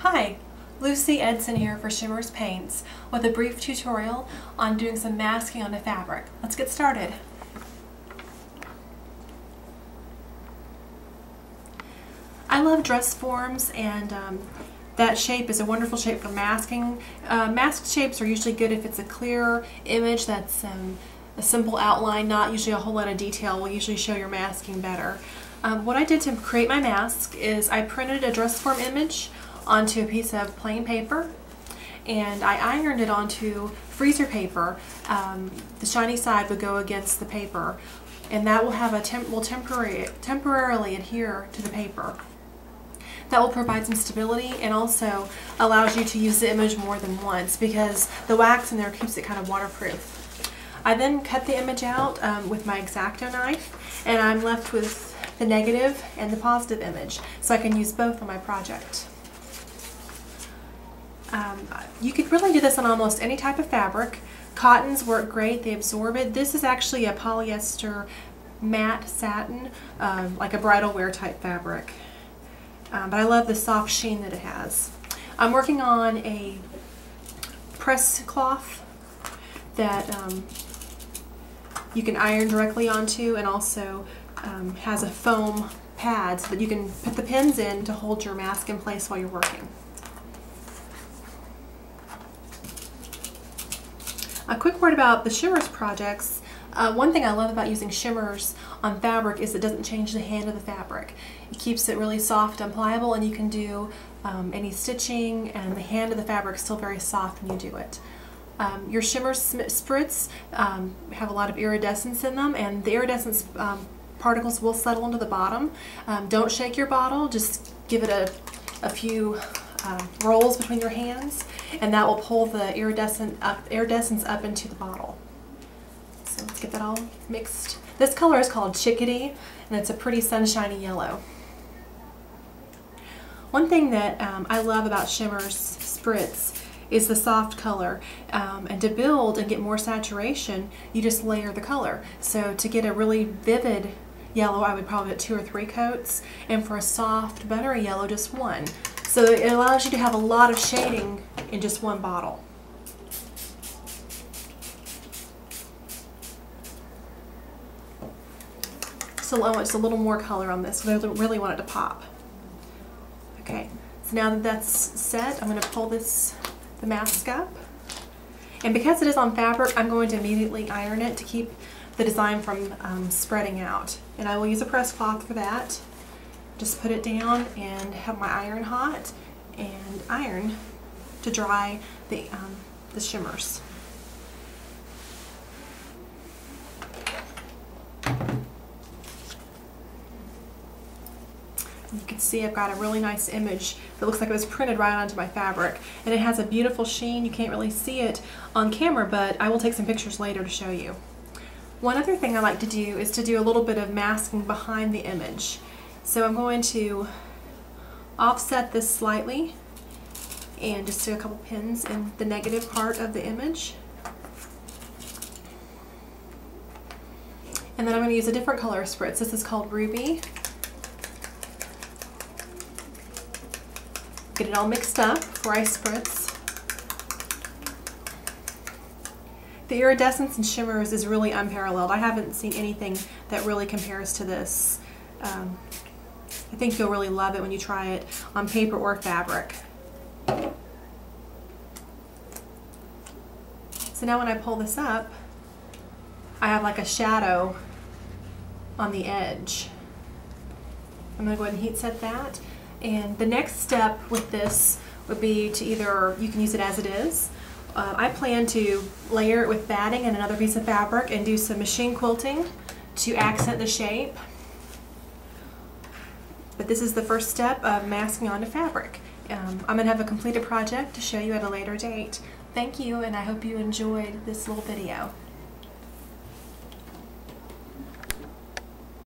Hi, Lucy Edson here for Shimmerz Paints with a brief tutorial on doing some masking on the fabric. Let's get started. I love dress forms, and that shape is a wonderful shape for masking. Masked shapes are usually good if it's a clear image that's a simple outline, not usually a whole lot of detail will usually show your masking better. What I did to create my mask is I printed a dress form image onto a piece of plain paper, and I ironed it onto freezer paper. The shiny side would go against the paper, and that will have will temporarily adhere to the paper. That will provide some stability and also allows you to use the image more than once because the wax in there keeps it kind of waterproof. I then cut the image out with my X-Acto knife, and I'm left with the negative and the positive image, so I can use both on my project. You could really do this on almost any type of fabric. Cottons work great, they absorb it. This is actually a polyester matte satin, like a bridal wear type fabric. But I love the soft sheen that it has. I'm working on a press cloth that you can iron directly onto, and also has a foam pad so that you can put the pins in to hold your mask in place while you're working. A quick word about the Shimmerz projects. One thing I love about using Shimmerz on fabric is it doesn't change the hand of the fabric. It keeps it really soft and pliable, and you can do any stitching, and the hand of the fabric is still very soft when you do it. Your Shimmerz Spritz have a lot of iridescence in them, and the iridescence particles will settle into the bottom. Don't shake your bottle, just give it a few rolls between your hands, and that will pull the iridescence up into the bottle. So let's get that all mixed. This color is called Chickadee, and it's a pretty sunshiny yellow. One thing that I love about Shimmerz Spritz is the soft color, and to build and get more saturation, you just layer the color. So to get a really vivid yellow, I would probably put 2 or 3 coats, and for a soft buttery yellow, just 1. So it allows you to have a lot of shading in just one bottle. So I want just a little more color on this because I really want it to pop. Okay, so now that that's set, I'm going to pull the mask up. And because it is on fabric, I'm going to immediately iron it to keep the design from spreading out. And I will use a press cloth for that. Just put it down and have my iron hot and iron to dry the shimmers. You can see I've got a really nice image that looks like it was printed right onto my fabric, and it has a beautiful sheen. You can't really see it on camera, but I will take some pictures later to show you. One other thing I like to do is to do a little bit of masking behind the image. So I'm going to offset this slightly and just do a couple pins in the negative part of the image. And then I'm going to use a different color spritz. This is called Ruby. Get it all mixed up before I spritz. The iridescence in Shimmerz is really unparalleled. I haven't seen anything that really compares to this. I think you'll really love it when you try it on paper or fabric. So now when I pull this up, I have like a shadow on the edge. I'm going to go ahead and heat set that. And the next step with this would be to either, you can use it as it is. I plan to layer it with batting and another piece of fabric and do some machine quilting to accent the shape. But this is the first step of masking onto fabric. I'm going to have a completed project to show you at a later date. Thank you, and I hope you enjoyed this little video.